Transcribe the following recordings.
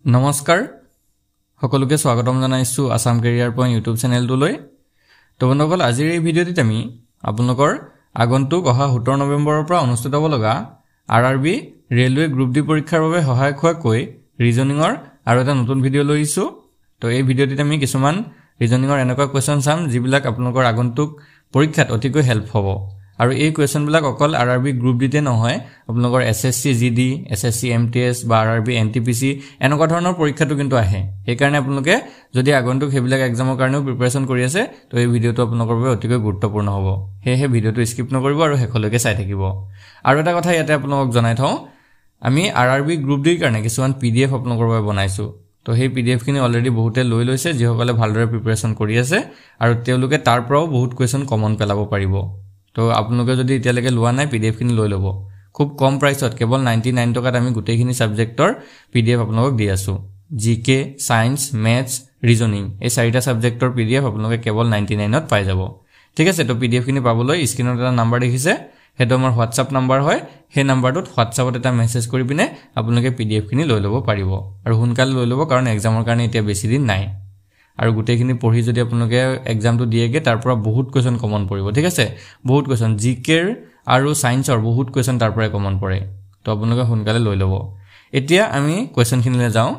নমস্কাৰ সকলোকে স্বাগতম জনাইছো আসাম কেৰিয়াৰ পইণ্ট ইউটিউব চেনেলটোলৈ। তো বন্ধুসকল, আজিৰ এই ভিডিঅ'টিত আমি আপোনালোকৰ আগন্তুক অহা 17 নৱেম্বৰৰ পৰা অনুষ্ঠিত হ'ব লগা আৰআৰবি ৰেলৱে গ্ৰুপ ডি পৰীক্ষাৰ বাবে সহায়ক হোৱাকৈ ৰিজনিঙৰ আৰু এটা নতুন ভিডিঅ' লৈ আহিছোঁ। তো এই ভিডিঅ'টিত আমি কিছুমান ৰিজনিঙৰ এনেকুৱা কুৱেশ্যন চাম যিবিলাক আপোনালোকৰ আগন্তুক পৰীক্ষাত অতিকৈ হেল্প হ'ব। আৰু এই কুৱেশ্যনবিলাক অকল আৰআৰবি গ্ৰুপ ডিতে নহয়, আপোনালোকৰ এছএছচি জিডি, এছএছচি এমটিএছ বা আৰআৰবি এনটিপিচি এনেকুৱা ধৰণৰ পৰীক্ষাটো কিন্তু আহে। সেইকাৰণে আপোনালোকে যদি আগন্তুক সেইবিলাক এক্সামৰ কাৰণেও প্ৰিপাৰেশ্যন কৰি আছে, তো এই ভিডিঅ'টো আপোনালোকৰ বাবে অতিকৈ গুৰুত্বপূৰ্ণ হ'ব। সেয়েহে ভিডিঅ'টো স্কিপ নকৰিব আৰু শেষলৈকে চাই থাকিব। আৰু এটা কথা ইয়াতে আপোনালোকক জনাই থওঁ, আমি আৰআৰবি গ্ৰুপ ডিৰ কাৰণে কিছুমান PDF আপোনালোকৰ বাবে বনাইছোঁ। তো সেই PDFখিনি অলৰেডি বহুতে লৈ লৈছে, যিসকলে ভালদৰে প্ৰিপাৰেশ্যন কৰি আছে, আৰু তেওঁলোকে তাৰ পৰাও বহুত কুৱেশ্যন কমন পেলাব পাৰিব। তো আপোনালোকে যদি এতিয়ালৈকে লোৱা নাই, PDFখিনি লৈ ল'ব। খুব কম প্ৰাইচত, কেৱল 99 টকাত আমি গোটেইখিনি ছাবজেক্টৰ PDF আপোনালোকক দি আছোঁ। GK, ছায়েন্স, মেথছ, ৰিজনিং এই 4টা ছাবজেক্টৰ PDF আপোনালোকে কেৱল 99ত পাই যাব। ঠিক আছে, তো PDFখিনি পাবলৈ স্ক্ৰীনত এটা নাম্বাৰ দেখিছে, সেইটো আমাৰ হোৱাটছআপ নাম্বাৰ হয়। সেই নাম্বাৰটোত হোৱাটছআপত এটা মেছেজ কৰি পিনে আপোনালোকে PDFখিনি লৈ ল'ব পাৰিব। আৰু সোনকালে লৈ ল'ব, কাৰণ এক্সামৰ কাৰণে এতিয়া বেছি দিন নাই। আৰু গোটেইখিনি পঢ়ি যদি আপোনালোকে এক্সামটো দিয়েগৈ, তাৰ পৰা বহুত কুৱেশ্যন কমন পৰিব। ঠিক আছে, বহুত কুৱেশ্যন GKৰ আৰু ছায়েন্সৰ বহুত কুৱেশ্যন তাৰ পৰাই কমন পৰে। তো আপোনালোকে সোনকালে লৈ ল'ব। এতিয়া আমি কুৱেশ্যনখিনিলৈ যাওঁ।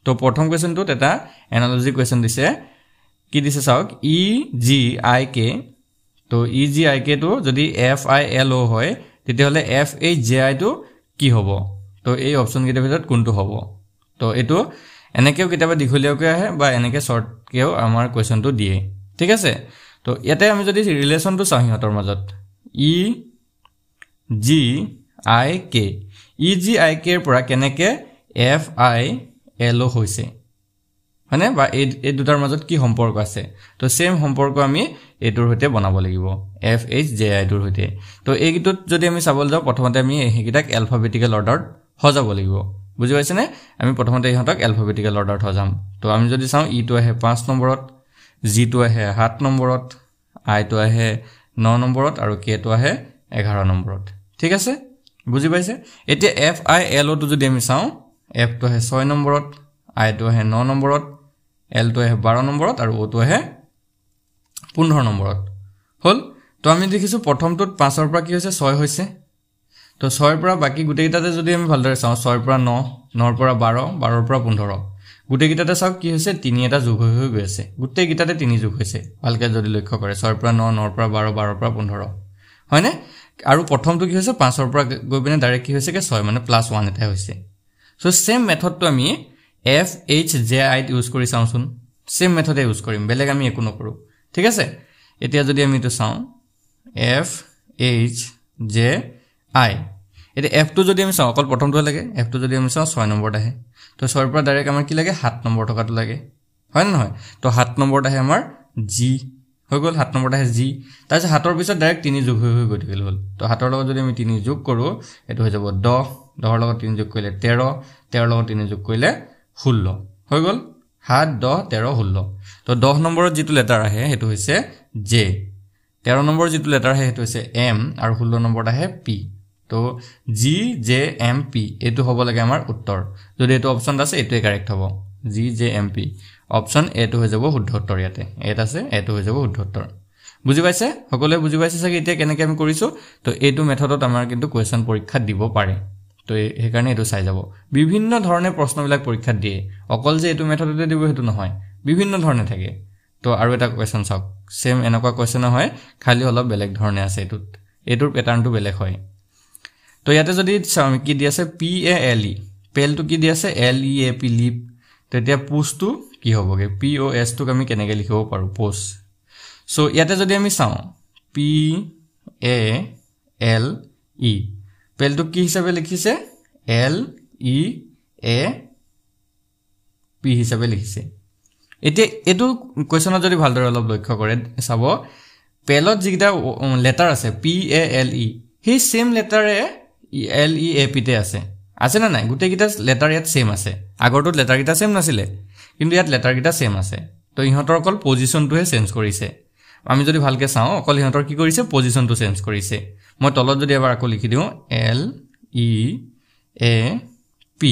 তো প্ৰথম কুৱেশ্যনটোত এটা এনালজি কুৱেশ্যন দিছে। কি দিছে চাওক, EGIK। তো EGIKটো যদি FILO হয়, তেতিয়াহ'লে FHJIটো কি হ'ব? তো এই অপশ্যনকেইটাৰ ভিতৰত কোনটো হ'ব? তো এইটো এনেকৈও কেতিয়াবা দীঘলীয়াকৈ আহে বা এনেকৈ শ্বৰ্টকৈও আমাৰ কুৱেশ্যনটো দিয়ে। ঠিক আছে, তো ইয়াতে আমি যদি ৰিলেশ্যনটো চাওঁ সিহঁতৰ মাজত, EGIKৰ পৰা কেনেকৈ FILO হৈছে, হয়নে? বা এই দুটাৰ মাজত কি সম্পৰ্ক আছে? তো ছেম সম্পৰ্ক আমি এইটোৰ সৈতে বনাব লাগিব, FHJIটোৰ সৈতে। তো এইটোত যদি আমি চাবলৈ যাওঁ, প্ৰথমতে আমি সেইকেইটাক এলফাবেটিকেল অৰ্ডাৰত সজাব লাগিব। বুজি পাইছেনে? আমি প্ৰথমতে ইহঁতক এলফাবেটিকেল অৰ্ডাৰত সজাম। তো আমি যদি চাওঁ, ইটো আহে 5 নম্বৰত, জিটো আহে 7 নম্বৰত, আইটো আহে 9 নম্বৰত, আৰু কেটো আহে 11 নম্বৰত। ঠিক আছে, বুজি পাইছে? এতিয়া FILOটো যদি আমি চাওঁ, এফটো আহে 6 নম্বৰত, আইটো আহে 9 নম্বৰত, এলটো আহে 12 নম্বৰত, আৰু অ'টো আহে 15 নম্বৰত। হ'ল। তো আমি দেখিছোঁ প্ৰথমটোত 5ৰ পৰা কি হৈছে, 6 হৈছে। তো 6ৰ পৰা বাকী গোটেইকেইটাতে যদি আমি ভালদৰে চাওঁ, 6ৰ পৰা 9, 9ৰ পৰা 12, 12ৰ পৰা 15, গোটেইকেইটাতে চাওক কি হৈছে, 3 এটা যোগ হৈ গৈ আছে। গোটেইকেইটাতে 3 যোগ হৈছে, ভালকৈ যদি লক্ষ্য কৰে। 6ৰ পৰা 9, 9ৰ পৰা 12, 12ৰ পৰা 15, হয়নে? আৰু প্ৰথমটো কি হৈছে, 5ৰ পৰা গৈ পিনে ডাইৰেক্ট কি হৈছেগৈ, 6, মানে +1 এটা হৈছে। চ' ছেম মেথডটো আমি FHJIত ইউজ কৰি চাওঁচোন। ছেম মেথডে ইউজ কৰিম, বেলেগ আমি একো নকৰোঁ। ঠিক আছে, এতিয়া যদি আমি এইটো চাওঁ, FHJI, এতিয়া এফটো যদি আমি চাওঁ, অকল প্ৰথমটোহে লাগে। এফটো যদি আমি চাওঁ, 6 নম্বৰত আহে। তো 6ৰ পৰা ডাইৰেক্ট আমাৰ কি লাগে, 7 নম্বৰ টকাটো লাগে, হয় নে নহয়? তো 7 নম্বৰত আহে আমাৰ জি, হৈ গ'ল। 7 নম্বৰত আহে জি। তাৰপিছত 7ৰ পিছত ডাইৰেক্ট 3 যোগ হৈ গৈ থাকিল হ'ল। তো 7ৰ লগত যদি আমি 3 যোগ কৰোঁ, এইটো হৈ যাব 10, 10ৰ লগত 3 যোগ কৰিলে 13, 13ৰ লগত 3 যোগ কৰিলে 16, হৈ গ'ল। 7, 10, 13, 16। তো 10 নম্বৰত যিটো লেটাৰ আহে সেইটো হৈছে জে, 13 নম্বৰত যিটো লেটাৰ আহে সেইটো হৈছে এম, আৰু 16 নম্বৰত আহে পি। তো GJMP এইটো হ'ব লাগে আমাৰ উত্তৰ। যদি এইটো অপশ্যন আছে, এইটোৱে কাৰেক্ট হ'ব, GJMP। অপশ্যন এটো হৈ যাব শুদ্ধ উত্তৰ। ইয়াতে এত আছে, এইটো হৈ যাব শুদ্ধ উত্তৰ। বুজি পাইছে? সকলোৱে বুজি পাইছে চাগে এতিয়া কেনেকৈ আমি কৰিছোঁ? তো এইটো মেথডত আমাৰ কিন্তু কুৱেশ্যন পৰীক্ষাত দিব পাৰে। তো সেইকাৰণে এইটো চাই যাব। বিভিন্ন ধৰণে প্ৰশ্নবিলাক পৰীক্ষাত দিয়ে, অকল যে এইটো মেথডতে দিব সেইটো নহয়, বিভিন্ন ধৰণে থাকে। তো আৰু এটা কুৱেশ্যন চাওক, ছেম এনেকুৱা কুৱেশ্যন হয়, খালি অলপ বেলেগ ধৰণে আছে। এইটোৰ পেটাৰ্ণটো বেলেগ হয়। তো ইয়াতে যদি চাওঁ, আমি কি দি আছে, PALE, পেলটো কি দি আছে, LEAP, লিপ। তো এতিয়া পোষ্টটো কি হ'বগৈ, POSটোক আমি কেনেকৈ লিখিব পাৰোঁ, পোষ্ট। চ' ইয়াতে যদি আমি চাওঁ, PALE, পেলটোক কি হিচাপে লিখিছে, LEAP হিচাপে লিখিছে। এতিয়া এইটো কুৱেশ্যনত যদি ভালদৰে অলপ লক্ষ্য কৰে, চাব পেলত যিকেইটা লেটাৰ আছে, PALE, সেই ছেম লেটাৰে LEAPতে আছে নে নাই? গোটেইকেইটা লেটাৰ ইয়াত ছেম আছে। আগৰটোত লেটাৰকেইটা ছেম নাছিলে, কিন্তু ইয়াত লেটাৰকেইটা ছেম আছে। তো ইহঁতৰ অকল পজিশ্যনটোহে চেঞ্জ কৰিছে। আমি যদি ভালকৈ চাওঁ, অকল ইহঁতৰ কি কৰিছে, পজিশ্যনটো চেঞ্জ কৰিছে। মই তলত যদি এবাৰ আকৌ লিখি দিওঁ, LEAP,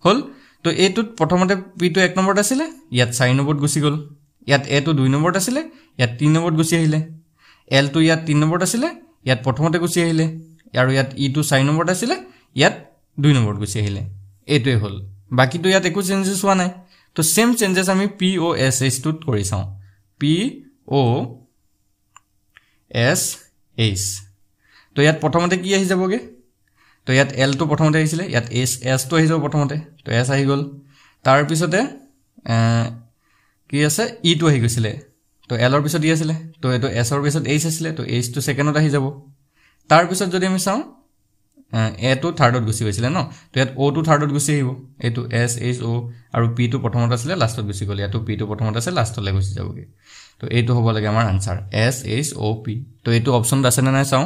হ'ল। তো এইটোত প্ৰথমতে p2 1 নম্বৰত আছিল ইয়াত 4 নম্বৰত গুছি গল ইয়াত a2 2 নম্বৰত আছিল ইয়াত 3 নম্বৰত গুছি আহিলে l2 ইয়াত 3 নম্বৰত আছিল ইয়াত প্ৰথমতে গুছি আহিলে আৰু ইয়াত e2 4 নম্বৰত আছিল ইয়াত 2 নম্বৰত গুছি আহিলে এইটোই হল বাকিটো ইয়াত একো চেঞ্জেস হোৱা নাই তো সেম চেঞ্জেস আমি p o s h টোত কৰি চাও p o s h তো ইয়াত প্ৰথমতে কি আহি যাবগে তো ইয়াত l টো প্ৰথমতে আহিছিল ইয়াত s টো আহি যাব প্ৰথমতে তো s আহি গল তাৰ পিছতে কি আছে e টো আহি গৈছিল তো l ৰ পিছত ই আছিল তো এটো s ৰ পিছত h আছিল তো h টো সেকেন্ডত আহি যাব তাৰ পিছত যদি আমি চাও a টো থাৰ্ডত গুছি গৈছিল ন তো ইয়াত o টো থাৰ্ডত গুছি আহিব এটো s h o আৰু p টো প্ৰথমত আছিল লাষ্টত গুছি গল ইয়াতো p টো প্ৰথমত আছে লাষ্টলৈ গুছি যাবগে তো এইটো হ'ব লাগে আমাৰ answer s h o p তো এইটো অপচন আছে না নাই চাও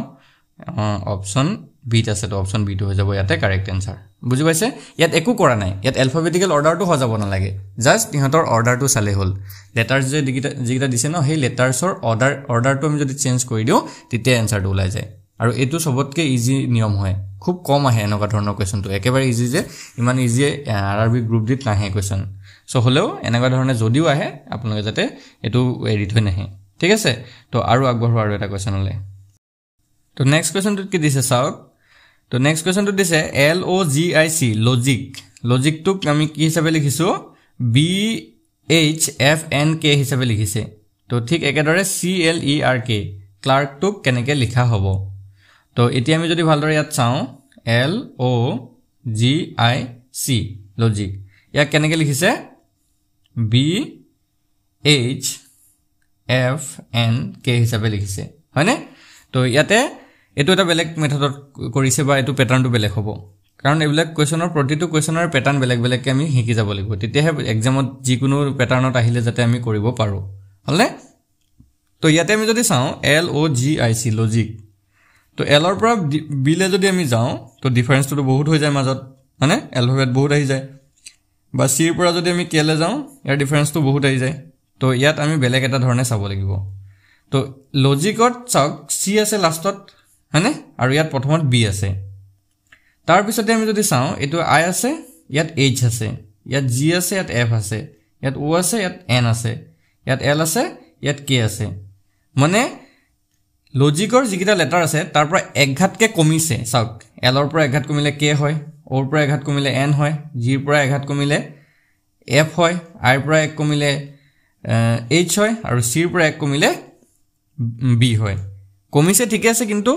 অপচন বি আছে তো অপচন বি টো হৈ যাব ইয়াতে কারেক্ট আনসার বুজি পাইছে ইয়াত একো কৰা নাই ইয়াত এলফাবেটিক্যাল অৰ্ডাৰটো হৈ যাব না লাগে জাস্ট ইহঁতৰ অৰ্ডাৰটো চালে হল লেটাৰছ যে যিটা দিছে ন সেই লেটাৰছৰ অৰ্ডাৰটো আমি যদি চেঞ্জ কৰি দিও তেতিয়া আনসাৰটো ওলাই যায় আৰু এটো সবতকে ইজি নিয়ম হয় খুব কম আহে এনেকুৱা ধৰণৰ কোৱেশ্চনটো একেবাৰে ইজি যে ইমান ইজি আৰআৰবি গ্ৰুপ ডিত নাহে কোৱেশ্চন সো হলেও এনেকুৱা ধৰণে যদিও আহে আপোনালোকে যাতে এটো এডিট হৈ নাহে ঠিক আছে তো আৰু আগবঢ়ো আৰু এটা কোৱেশ্চন হলে তো নেক্সট কোৱেশ্চনটো কি দিছে চাওক তো নেক্সট কোৱেশ্চনটো দিছে LOGIC লজিকটোক আমি কি হিচাপে লিখিছো BHFNK হিচাপে লিখিছে তো ঠিক একেদৰে CLERK ক্লাৰ্কটোক কেনেকৈ লিখা হ'ব তো এতিয়া আমি যদি ভালদৰে ইয়াত চাও LOGIC লজিক ইয়াক কেনেকৈ লিখিছে BHFNK হিচাপে লিখিছে হয়নে তো ইয়াতে এটো এটা বেলেগ মেথডত কৰিছে বা এটো প্যাটাৰ্নটো বেলেগ হ'ব কাৰণ এবিলাক কোৱেশ্চনৰ প্ৰতিটো কোৱেশ্চনৰ প্যাটাৰ্ন বেলেগ বেলেগ আমি শিকি যাব লাগিব তেতিয়াহে এক্সামত যিকোনো প্যাটাৰ্নত আহিলে যাতে আমি কৰিব পাৰো হলনে তো ইয়াতে আমি যদি চাও LOGIC লজিক তো L ৰ পৰা B লে যদি আমি যাও তো ডিফাৰেন্সটো বহুত হৈ যায় মাজত মানে এলফাবেট বহুত আহি যায় বা C ৰ পৰা যদি আমি K লে যাও ইয়াৰ ডিফাৰেন্সটো বহুত আহি যায় তো ইয়াত আমি বেলেগ এটা ধৰণে চাব লাগিব তো লজিকত চাওক C আছে লাষ্টত হয়নে আৰু ইয়াত প্ৰথমত B আছে তাৰ পিছতে আমি যদি চাও এটো I আছে ইয়াত H আছে ইয়াত G আছে ইয়াত F আছে ইয়াত O আছে ইয়াত N আছে ইয়াত L আছে ইয়াত K আছে মানে লজিকৰ যিকিটা লেটাৰ আছে তাৰ পৰা একঘাতকে কমিছে চাওক L ৰ পৰা একঘাত কমিলে K হয় O ৰ পৰা একঘাত কমিলে N হয় G ৰ পৰা একঘাত কমিলে F হয় I ৰ পৰা এক কমিলে H হয় আৰু C ৰ পৰা এক কমিলে B হয় কমিছে ঠিক আছে কিন্তু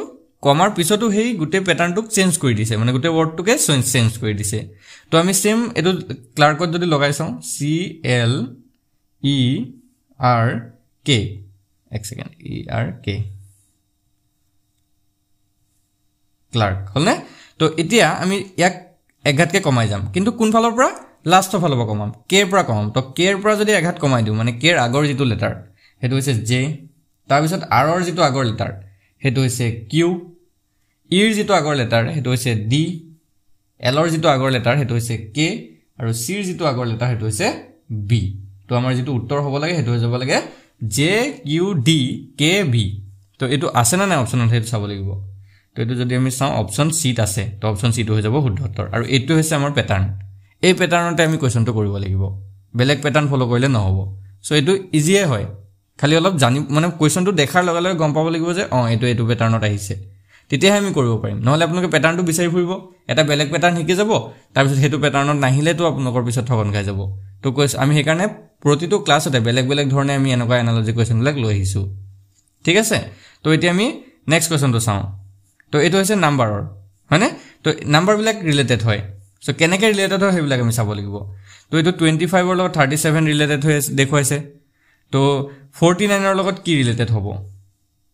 কমাৰ পিছতো হেই গুটে প্যাটাৰ্নটোক চেঞ্জ কৰি দিছে মানে গুটে ওয়াৰ্ডটোকে চেঞ্জ কৰি দিছে তো আমি সেম এটো ক্লাৰ্কত যদি লগাই চাও CLERK এক সেকেন্ড ERK ক্লাৰ্ক হলনে তো এতিয়া আমি ইয়াক একঘাতকে কমাই যাম কিন্তু কোন ফালৰ পৰা লাষ্টৰ ফালৰ পৰা কমাম K ৰ পৰা কমাম তো K ৰ পৰা যদি একঘাত কমাই দিও মানে K ৰ আগৰ যিটো লেটাৰ হেতু হৈছে J তাৰ পিছত R ৰ যিটো আগৰ লেটাৰ হেতু হৈছে Q E ৰ যিটো আগৰ লেটাৰ হেতু হৈছে D L ৰ যিটো আগৰ লেটাৰ হেতু হৈছে K আৰু C ৰ যিটো আগৰ লেটাৰ হেতু হৈছে B তো আমাৰ যিটো উত্তৰ হ'ব লাগে হেতু হৈ যাব লাগে JQDKB তো এটো আছে না নাই অপচনত হেতু চাব লাগিব তো এটো যদি আমি চাও অপচন C ত আছে তো অপচন C টো হৈ যাব শুদ্ধ উত্তৰ আৰু এটো হৈছে আমাৰ প্যাটাৰ্ন এই প্যাটাৰ্নতে আমি কোৱেশ্চনটো কৰিব লাগিব বেলেগ প্যাটাৰ্ন ফলো কৰিলে নহব সো এটো ইজিয়ে হয় খালি অলপ জানি মানে কোৱেশ্চনটো দেখাৰ লগে লগে গম পাব লাগিব যে এটো প্যাটাৰ্নত আহিছে তেতিয়াহে আমি কৰিব পাৰিম নহলে আপোনালোকে প্যাটাৰ্নটো বিচাৰি ফুৰিব এটা বেলেগ প্যাটাৰ্ন শিকি যাব তাৰ পিছত হেতু প্যাটাৰ্নত নাহিলে তো আপোনালোকৰ পিছত ঠগন খাই যাব তো আমি সেই কাৰণে প্ৰতিটো ক্লাছতে বেলেগ বেলেগ ধৰণে আমি এনেকুৱা এনালজি কোৱেশ্চন বিলাক লৈ আহিছো ঠিক আছে তো এতিয়া আমি নেক্সট কোৱেশ্চনটো চাও তো এটো হৈছে নাম্বাৰৰ হয়নে তো নাম্বাৰ বিলাক ৰিলেটেড হয় সো কেনেকৈ ৰিলেটেড হয় হেবিলাক আমি চাব লাগিব তো এটো 25 ৰ লগত 37 ৰিলেটেড হৈ দেখুৱাইছে তো 49 ৰ লগত কি ৰিলেটেড হ'ব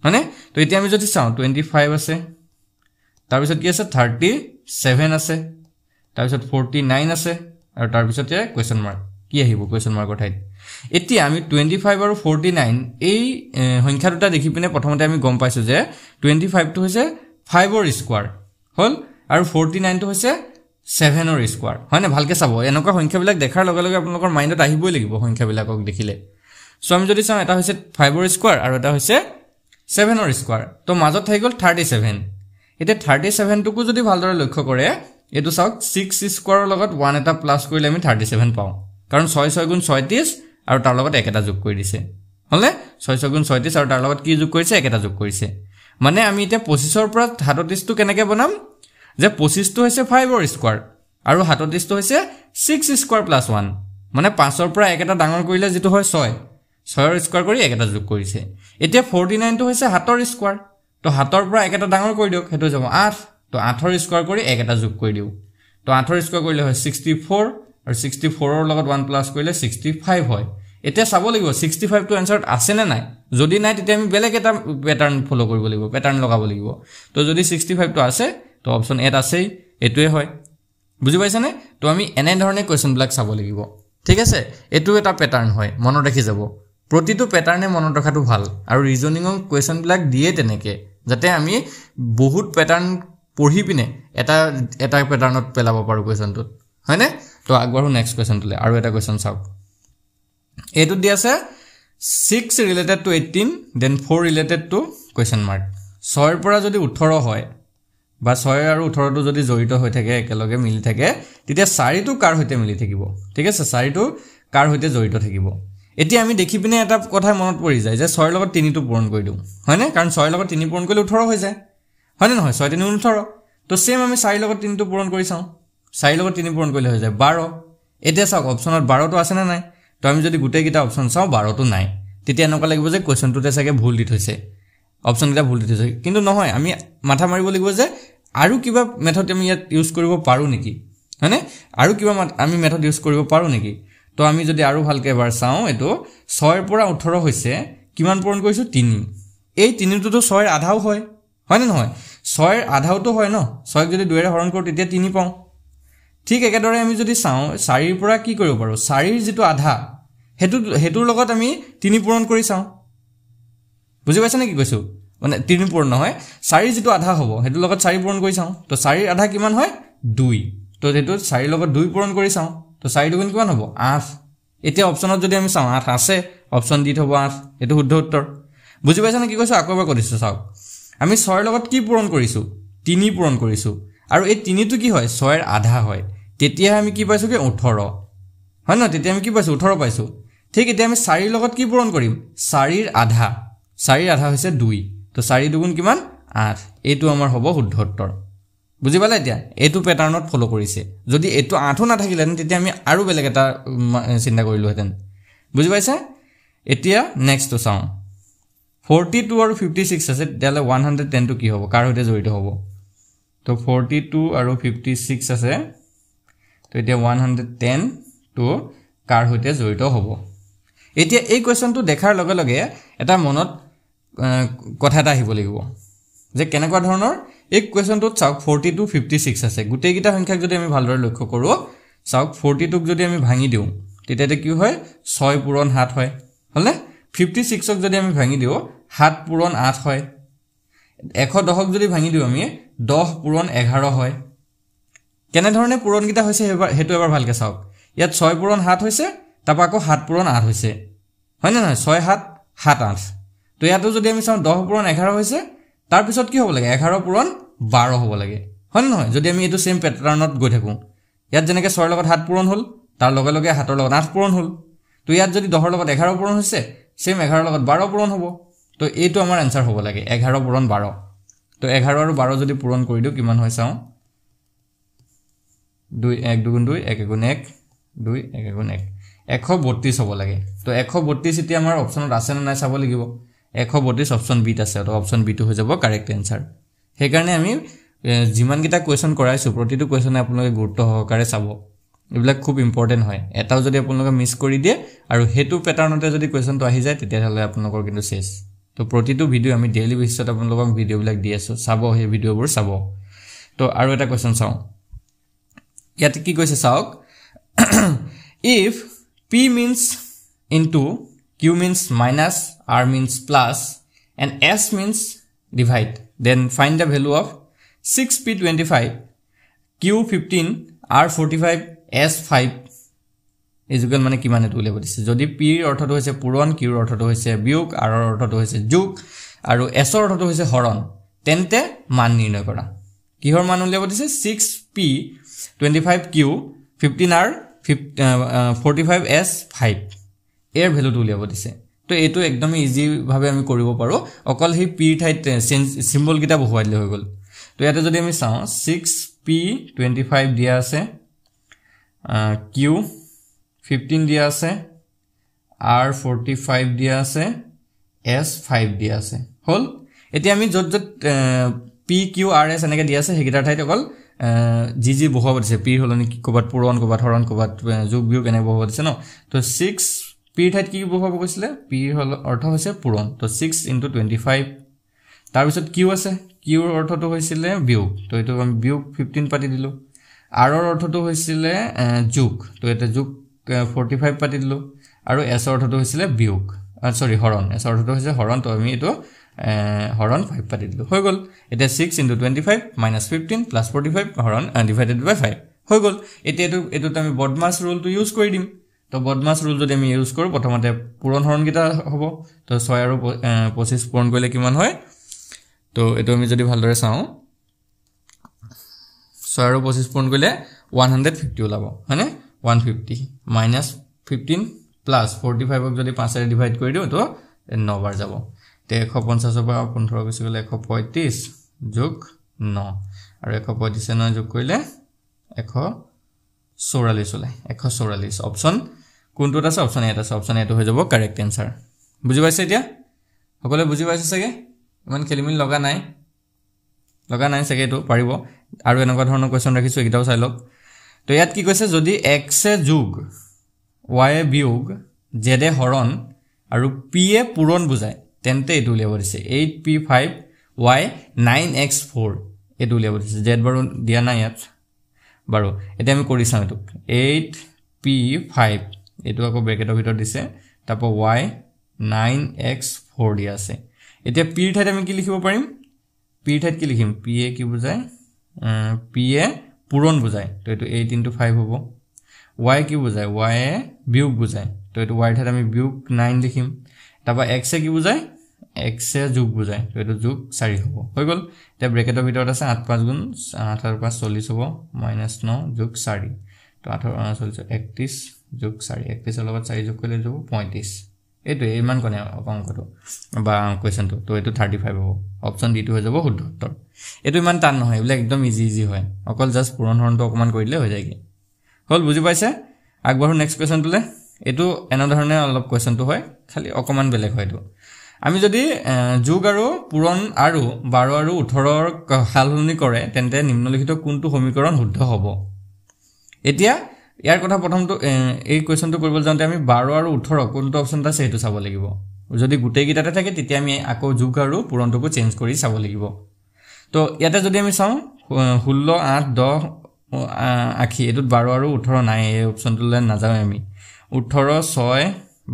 মানে তো এতিয়া আমি যদি চাও 25 আছে তাৰ পিছত কি আছে 37 আছে তাৰ পিছত 49 আছে আৰু তাৰ পিছতে কোৱেশ্চন মাৰ্ক কি আহিব কোৱেশ্চন মাৰ্কৰ ঠাইত এতিয়া আমি 25 আৰু 49 এই সংখ্যা দুটা দেখি পিনে প্ৰথমতে আমি গম পাইছো যে 25 টো হৈছে 5 ৰ স্কয়াৰ হল আৰু 49 টো হৈছে 7 ৰ স্কয়াৰ হয়নে ভালকে চাব এনেকুৱা সংখ্যাবিলাক দেখাৰ লগে লগে আপোনালোকৰ মাইন্ডত আহিবই লাগিব সংখ্যাবিলাকক দেখিলে সো আমি যদি চাও এটা হৈছে 5 ৰ স্কয়াৰ আৰু এটা হৈছে 7 ৰ স্কয়াৰ তো মাজত থাকি গল 37 এটা 37 টুকু যদি ভালদৰে লক্ষ্য কৰে এইটো চাওক 6 স্কোয়াৰৰ লগত 1 এটা প্লাস কৰিলে আমি 37 পাওঁ কাৰণ 6 6 গুণ 36 আৰু তাৰ লগত এক এটা যোগ কৰি দিছে হলে 6 6 গুণ 36 আৰু তাৰ লগত কি যোগ কৰিছে এক এটা যোগ কৰিছে মানে আমি এটা 25 ৰ পৰা 37 টো কেনেকৈ বনাম যে 25 টো হৈছে 5 ৰ স্কয়াৰ আৰু 37 টো হৈছে 6 স্কয়াৰ প্লাস 1 মানে 5 ৰ পৰা এক এটা ডাঙৰ কৰিলে যেটো হয় 6 6 ৰ স্কয়াৰ কৰি এক এটা যোগ কৰিছে এতিয়া 49 টো হৈছে 7 ৰ স্কয়াৰ তো 7 ৰ পৰা এক এটা ডাঙৰ কৰি দিওক হেতু যাব 8 তো 8 ৰ স্কয়াৰ কৰি এক এটা যোগ কৰি দিও তো 8 ৰ স্কয়াৰ কৰিলে হয় 64 আৰু 64 ৰ লগত 1 প্লাস কৰিলে 65 হয় এতিয়া চাব লাগিব 65 টো আনসাৰ আছে না নাই যদি নাই তেতিয়া আমি বেলেগ এটা প্যাটাৰ্ন ফলো কৰিব লাগিব প্যাটাৰ্ন লগাব লাগিব তো যদি 65 টো আছে তো অপচন এ আছেই এটোৱে হয় বুজি পাইছা নে তো আমি এনে ধৰণে কোৱেশ্চন ব্লক চাব লাগিব ঠিক আছে এটো এটা প্যাটাৰ্ন হয় মনত ৰাখি যাব প্ৰতিটো প্যাটাৰ্নে মনত ৰখাটো ভাল আৰু ৰিজনিংৰ কোৱেশ্চন ব্লক দিয়ে তেনেকে যাতে আমি বহুত প্যাটাৰ্ন পঢ়ি পিনে এটা প্যাটাৰ্নত পেলাব পাৰো কোৱেশ্চনটো হয়নে তো আগবাঢ়ো নেক্সট কোৱেশ্চনটোলে আৰু এটা কোৱেশ্চন চাওক এটো দি আছে 6 related to 18 then 4 related to question mark 6 ৰ পৰা যদি 18 হয় বা 6 আৰু 18 টো যদি জড়িত হৈ থাকে একেলগে মিলি থাকে তেতিয়া 4 টো কাৰ হৈতে মিলি থাকিব ঠিক আছে 4 টো কাৰ হৈতে জড়িত থাকিব এতিয়া আমি দেখি পিনে এটা কথা মনত পৰি যায় যে 6 ৰ লগত 3 টো পূৰণ কৰি দিও হয়নে কাৰণ 6 ৰ লগত 3 পূৰণ কৰিলে 18 হৈ যায় হয়নে নহয় 6 3 18 তো সেম আমি 4 ৰ লগত 3 টো পূৰণ কৰি চাও 4 ৰ লগত 3 পূৰণ কৰিলে হৈ যায় 12 এতিয়া চাওক অপচনত 12 টো আছে না নাই তো আমি যদি গুটেই গিটা অপচন চাও 12 টো নাই তেতিয়া এনেকুৱা লাগিব যে কোৱেশ্চনটোতে চাগে ভুল দি থৈছে অপচন গিটা ভুল দি থৈছে কিন্তু নহয় আমি মাথা মাৰিব লাগিব যে আৰু কিবা মেথড আমি ইয়াত ইউজ কৰিব পাৰো নেকি হয়নে আৰু কিবা আমি মেথড ইউজ কৰিব পাৰো নেকি তো আমি যদি আৰু ভালকে এবাৰ চাও এটো 6 ৰ পৰা 18 হৈছে কিমান পূৰণ কৰিছো 3 এই 3 টো 6 ৰ আধাও হয় হয়নে নহয় 6 ৰ আধাও তো হয় ন 6 ক যদি 2 ৰে হৰণ কৰো তেতিয়া 3 পাও ঠিক একেদৰে আমি যদি চাও 4 ৰ পৰা কি কৰিব পাৰো 4 ৰ যেটো আধা হেতুৰ লগত আমি 3 পূৰণ কৰি চাও বুজি পাইছা নে কি কৈছো মানে 3 পূৰণ নহয় 4 ৰ যেটো আধা হ'ব হেতুৰ লগত 4 পূৰণ কৰি চাও তো 4 ৰ আধা কিমান হয় 2 তো হেতু 4 ৰ লগত 2 পূৰণ কৰি চাও তো 4 দুগুণ কিমান হ'ব 8 এতিয়া অপচনত যদি আমি চাও 8 আছে অপচন দি থব 8 এটো শুদ্ধ উত্তৰ বুজি পাইছা নে কি কৈছো আকৌ এবাৰ কৰিছো চাওক আমি 6 ৰ লগত কি পূৰণ কৰিছো 3 পূৰণ কৰিছো আৰু এই 3 টো কি হয় 6 ৰ আধা হয় তেতিয়া আমি কি পাইছো কি 18 হয় না তেতিয়া আমি কি পাইছো 18 পাইছো ঠিক এতিয়া আমি 4 ৰ লগত কি পূৰণ কৰিম 4 ৰ আধা হৈছে 2 তো 4 দুগুণ কিমান 8 এটো আমাৰ হ'ব শুদ্ধ উত্তৰ বুজি পালে এতিয়া এটো প্যাটাৰ্নত ফলো কৰিছে যদি এটো 8 না থাকিলেন তেতিয়া আমি আৰু বেলেগ এটা চিন্তা কৰিলো হেতেন বুজি পাইছা এতিয়া নেক্সট তো চাও 42 আৰু 56 আছে তেলে 110 টো কি হ'ব কাৰ হৈতে জড়িত হ'ব তো 42 আৰু 56 আছে তো এতিয়া 110 টো কাৰ হৈতে জড়িত হ'ব এতিয়া এই কোৱেশ্চনটো দেখাৰ লগে লগে এটা মনত কথা এটা আহিব লাগিব যে কেনেকুৱা ধৰণৰ এই কোৱেশ্চনটোত চাওক 42 56 আছে গুটেই গিটা সংখ্যাক যদি আমি ভালদৰে লক্ষ্য কৰো চাওক 42 ক যদি আমি ভাঙি দিও তেতিয়া কি হয় 6 পূৰণ 7 হয় হলে 56 ক যদি আমি ভাঙি দিও 7 পূৰণ 8 হয় 110 ক যদি ভাঙি দিও আমি 10 পূৰণ 11 হয় কেনে ধৰণে পূৰণ গিটা হৈছে হেতু এবাৰ ভালকে চাওক ইয়াত 6 পূৰণ 7 হৈছে তাপা আকৌ 7 পূৰণ 8 হৈছে হয় না নহয় 6 7 7 8 তো ইয়াতো যদি আমি চাও 10 পূৰণ 11 হৈছে তাৰ পিছত কি হ'ব লাগে 11 পূৰণ 12 হ'ব লাগে হয় না নহয় যদি আমি এটো সেম প্যাটাৰ্নত গৈ থাকো ইয়াত যেনেকৈ 6 ৰ লগত 7 পূৰণ হ'ল তাৰ লগে লগে 7 ৰ লগত 8 পূৰণ হ'ল তো ইয়াত যদি 10 ৰ লগত 11 পূৰণ হৈছে সেম 11 ৰ লগত 12 পূৰণ হ'ব তো এইটো আমাৰ आंसर হ'ব লাগে 11 পূৰণ 12 তো 11 আৰু 12 যদি পূৰণ কৰি দিও কিমান হয় চাও 2 1 2 2 1 1 1 2 1 1 1 132 হ'ব লাগে তো 132 এতিয়া আমাৰ অপচনত আছে না নাই চাব লাগিব 132 অপচন বি ত আছে তো অপচন বি টো হৈ যাব কাৰেক্ট आंसर সেই কাৰণে আমি জিমান গিটা কোৱেশ্চন কৰাইছো প্ৰতিটো কোৱেশ্চনে আপোনালোকে গুৰুত্ব সহকাৰে চাব এইবিলাক খুব ইম্পৰ্টেন্ট হয় এটাও যদি আপোনালোকে মিস কৰি দিয়ে আৰু হেতু প্যাটাৰ্নতে যদি কোৱেশ্চনটো আহি যায় তেতিয়া হলে আপোনালোকৰ কিন্তু শেষ তো প্ৰতিটো ভিডিও আমি ডেইলি বেসিছত আপোনালোকক ভিডিও বিলাক দি আছো চাব এই ভিডিওবোৰ চাব তো আৰু এটা কোৱেশ্চন চাও ইয়াত কি কৈছে চাওক if p means into q means minus r means plus and s means divide then find the value of 6p25 q15 r45 s5 is equal মানে কিমান এটো উলিয়াব দিছে যদি p ৰ অৰ্থটো হৈছে পূৰণ q ৰ অৰ্থটো হৈছে বিয়োগ r ৰ অৰ্থটো হৈছে যোগ আৰু s ৰ অৰ্থটো হৈছে হৰণ তেন্তে মান নিৰ্ণয় কৰা কিহৰ মান উলিয়াব দিছে 6p 25Q 15R 45S 5 এৰ ভ্যালুটো উলিয়াব দিছে তো এটো একদম ইজি ভাবে আমি কৰিব পাৰো অকল হি p ঠাইত সিম্বল কিটা বহুৱাই দিলে হৈ গল তো ইয়াতে যদি আমি চাও 6p25 দিয়া আছে q 15 দিয়া আছে r45 দিয়া আছে s5 দিয়া আছে হল এতিয়া আমি যত যত p q r s এনেকে দিয়া আছে হেগিটাৰ ঠাইত অকল জি জি বহুৱাব দিছে p হলনি কবাত পুৰণ কবাত হৰণ কবাত যোগ বিয়োগ এনে বহুৱাব দিছে ন তো 6 p ঠাইত কি বহুৱাব কৈছিলে p হল অৰ্থ হৈছে পুৰণ তো 6 * 25 তাৰ পিছত q আছে q ৰ অৰ্থটো হৈছিলে বিয়োগ তো এটো আমি বিয়োগ 15 পাতি দিলো r ৰ অৰ্থটো হৈছিলে যোগ তো এটা যোগ 45 পাতি দিলো আৰু s ৰ অৰ্থটো হৈছিলে বিয়োগ সৰি হৰণ s ৰ অৰ্থটো হৈছে হৰণ তো আমি এটো হৰণ 5 পাতি দিলো হৈ গল এটা 6 * 25 - 15 + 45 হৰণ ডিভাইডেড বাই 5 হৈ গল এটা এটো আমি বডমাস ৰুলটো ইউজ কৰি দিম তো বডমাস ৰুল যদি আমি ইউজ কৰো প্ৰথমতে পুৰণ হৰণ কিটা হ'ব তো 6 আৰু 25 পূৰণ কৰিলে কিমান হয় তো এটো আমি যদি ভালদৰে চাও 6 আৰু 25 পূৰণ কৰিলে 150 ওলাব হয়নে 150 - 15 + 45 ক যদি 5 এৰে ডিভাইড কৰি দিও তো 9 বাৰ যাব তে 150 পৰা 15 গুছি গলে 135 যোগ 9 আৰু 135 9 যোগ কৰিলে 144 ওলাই 144 অপচন কোনটোত আছে অপচন এটা আছে অপচন এটো হৈ যাব কারেক্ট आंसर বুজি পাইছে এতিয়া সকলে বুজি পাইছে সগে ইমান খেলিমিল লগা নাই সগে এটো পাৰিব আৰু এনেকুৱা ধৰণৰ কোৱেশ্চন ৰাখিছো এটাও চাই লওক তো ইয়াত কি কৈছে যদি x এ যোগ y এ বিয়োগ z এ হৰণ আৰু p এ পূৰণ বুজায় তেন্তে এটো উলিয়াব দিছে 8p5 y 9x4 এটো উলিয়াব দিছে z বাৰু দিয়া নাই ইয়াত বাৰু এটা আমি কৰি চাম এটো 8p5 এটো আকৌ ব্ৰেকেটৰ ভিতৰত দিছে তাৰপৰ y 9x4 দিয়া আছে এতিয়া p ৰ ঠাইত আমি কি লিখিব পাৰিম p ৰ ঠাইত কি লিখিম p এ কি বুজায় p এ পূৰণ বুজায় তো এটো 8 * 5 হ'ব y কি বুজায় y এ বিয়োগ বুজায় তো এটো y ৰ ঠাইত আমি বিয়োগ 9 লিখিম তারপর x এ কি বুজায় x এ যোগ বুজায় তো এটো যোগ 4 হ'ব হৈ গল তে ব্ৰেকেটৰ ভিতৰত আছে 8 5 গুণ 8 আৰু 5 40 হ'ব -9 যোগ 4 তো 8 40 31 যোগ 4 31 লগত 4 যোগ কৰিলে যাব 35 এটো ইমান কোনে অঙ্কটো বা কোৱেশ্চনটো তো এটো 35 হ'ব অপচন ডি টো হৈ যাব শুদ্ধ উত্তৰ এটো ইমান টান নহয় এবিলাক একদম ইজি হয় অকল জাস্ট পূৰণ হৰণটো অকমান কৰি দিলে হৈ যায় কি হল বুজি পাইছে আগবাঢ়ো নেক্সট কোৱেশ্চনটোলে এটো এনে ধৰণে অলপ কোৱেশ্চনটো হয় খালি অকমান বেলেগ হয় এটো আমি যদি যোগ আৰু পূৰণ আৰু 12 আৰু 18 ৰ হালহলনি কৰে তেন্তে নিম্নলিখিত কোনটো সমীকৰণ শুদ্ধ হ'ব এতিয়া ইয়াৰ কথা প্ৰথমটো এই কোৱেশ্চনটো কৰিব যাওঁতে আমি 12 আৰু 18 কোনটো অপচন আছে হেতু চাব লাগিব যদি গুটেই গিটাতে থাকে তেতিয়া আমি আকৌ যোগ আৰু পূৰণটোকো চেঞ্জ কৰি চাব লাগিব তো ইয়াতে যদি আমি চাও 16 8 10 আখি এটোত 12 আৰু 18 নাই এই অপচনটোলে নাযাও আমি 18 6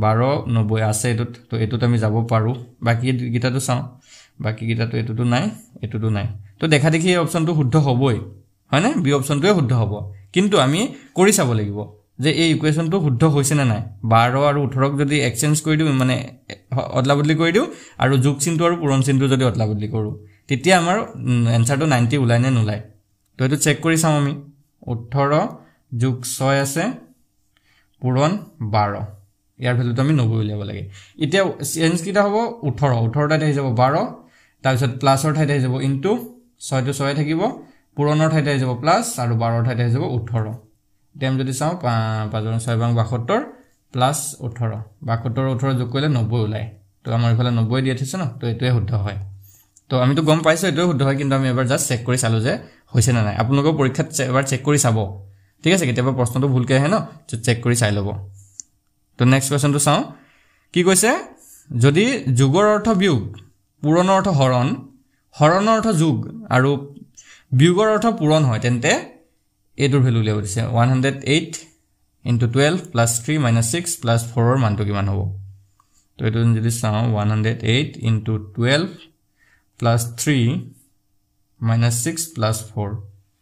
12 90 আছে এটোত তো এটোত আমি যাব পাৰো বাকি গিটাটো চাও বাকি গিটাটো এটোটো নাই তো দেখা দেখি এই অপচনটো শুদ্ধ হ'বই হয় না বি অপচনটোৱে শুদ্ধ হ'ব কিন্তু আমি কৰি চাব লাগিব যে এই ইকুৱেশনটো শুদ্ধ হৈছে না নাই 12 আৰু 18 ক যদি এক্সচেঞ্জ কৰি দিও মানে অদলাবদলি কৰি দিও আৰু যোগ চিনটো আৰু পূৰণ চিনটো যদি অদলাবদলি কৰো তেতিয়া আমাৰ আনসাৰটো 90 উলাই নে নুলাই তো এটো চেক কৰি চাম আমি 18 যোগ 6 আছে পূৰণ 12 ইয়াৰ ভ্যালুটো আমি 90 উলিয়াব লাগে এতিয়া চেঞ্জ কিটা হ'ব 18 ঠাইত আহি যাব 12 তাৰ পিছত প্লাসৰ ঠাইত আহি যাব ইনটু 6 টো 6 থাকিব পূৰণৰ ঠাইত আহি যাব প্লাস আৰু 12 ঠাইত আহি যাব 18 তেম যদি চাও 5 6 72 প্লাস 18 72 18 যোগ কৰিলে 90 উলাই তো আমাৰ ইফালে 90 দিয়া থৈছে না তো এটোৱে শুদ্ধ হয় তো আমি তো গম পাইছো এটোৱে শুদ্ধ হয় কিন্তু আমি এবাৰ জাস্ট চেক কৰি চালো যে হৈছে না নাই আপোনালোকৰ পৰীক্ষাত এবাৰ চেক কৰি চাব ঠিক আছে কেতিয়াবা প্ৰশ্নটো ভুলকে আহে ন চেক কৰি চাই লব তো নেক্সট কোৱেশ্চনটো চাও কি কৈছে যদি যোগৰ অৰ্থ বিয়োগ পূৰণৰ অৰ্থ হৰণ হৰণৰ অৰ্থ যোগ আৰু বিয়োগৰ অৰ্থ পূৰণ হয় তেন্তে এটোৰ ভ্যালু উলিয়াব দিছে 108 * 12 + 3 - 6 + 4 ৰ মানটো কিমান হ'ব তো এটো যদি চাও 108 * 12 + 3 - 6 + 4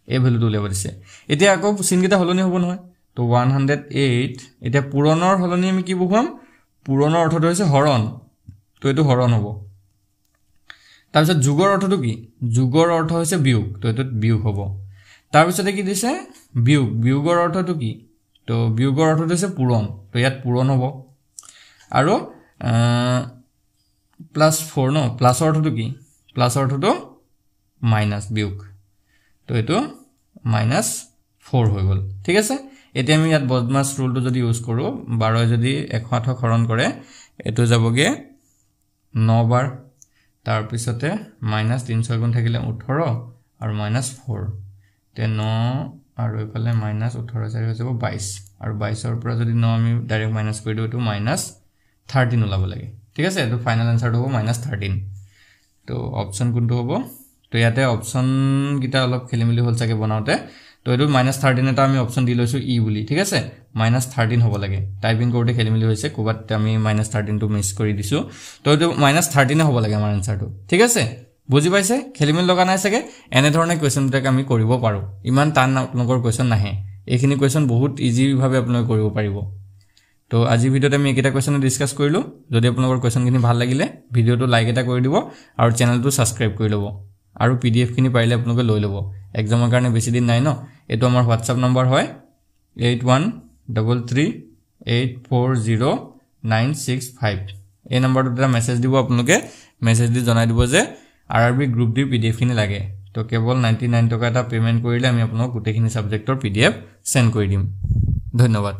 এই ভ্যালুটো উলিয়াব দিছে এতিয়া আকৌ চিনকিটা হলনি হ'ব নহয় তো 108 এতিয়া পূৰণৰ হলনি আমি কি বুঝাম পূৰণৰ অৰ্থটো হৈছে হৰণ তো এটো হৰণ হ'ব তাৰ পিছত যোগৰ অৰ্থটো কি যোগৰ অৰ্থ হৈছে বিয়োগ তো এটো বিয়োগ হ'ব তাৰপিছতে কি দিছে বিয়োগ বিয়োগৰ অৰ্থটো কি তো বিয়োগৰ অৰ্থটো হৈছে পূৰণ তো ইয়াত পূৰণ হ'ব আৰু +4 ন প্লাস অৰ্থটো কি প্লাস অৰ্থটো মাইনাস বিয়োগ তো এটো -4 হৈ গল ঠিক আছে এতিয়া আমি ইয়াত বদমাছ ৰুলটো যদি ইউজ কৰো 12 যদি 108 হৰণ কৰে এটো যাবগে 9 বাৰ তাৰ পিছতে -3 গুণ থাকিলে 18 আৰু -4 তে 9 আৰু ইফালে -18 চাৰি হৈ যাব 22 আৰু 22 ৰ পৰা যদি 9 আমি ডাইৰেক্ট মাইনাস কৰি দিও তো -13 ওলাব লাগে ঠিক আছে তো ফাইনাল আনসাৰটো হ'ব -13 তো অপচন কোনটো হ'ব তো ইয়াতে অপচন কিটা অলপ খেলিমেলি হল চাগে বনাওতে তো এটো -13 এটা আমি অপচন দি লৈছো ই বুলি ঠিক আছে -13 হ'ব লাগে টাইপিং কৰোতে খেলিমেলি হৈছে কোবাত আমি -13 টো মিস কৰি দিছো তো এটো -13 হ'ব লাগে আমাৰ আনসাৰটো ঠিক আছে বুজি পাইছে খেলিমেলি লগা নাই চাগে এনে ধৰণে কোৱেশ্চন বিলাক আমি কৰিব পাৰো ইমান টান আপোনালোকৰ কোৱেশ্চন নাহে এইখিনি কোৱেশ্চন বহুত ইজি ভাবে আপোনালোকে কৰিব পাৰিব তো আজি ভিডিওতে আমি একেটা কোৱেশ্চন ডিসকাস কৰিলো যদি আপোনালোকৰ কোৱেশ্চনখিনি ভাল লাগিলে ভিডিওটো লাইক এটা কৰি দিব আৰু চেনেলটো সাবস্ক্ৰাইব কৰি লব আৰু পিডিএফ খিনি পাৰিলে আপোনালোকে লৈ লব এক্সামৰ কাৰণে বেছি দিন নাই ন এটো আমাৰ WhatsApp নম্বৰ হয় 8133840965 এই নম্বৰটোত এটা মেছেজ দিব আপোনালোকে মেছেজ দি জনাই দিব যে আৰআৰবি গ্ৰুপ ডি পিডিএফ খিনি লাগে তো কেৱল 99 টকা এটা পেমেন্ট কৰিলে আমি আপোনাক গোটেইখিনি সাবজেক্টৰ পিডিএফ সেন্ড কৰি দিম ধন্যবাদ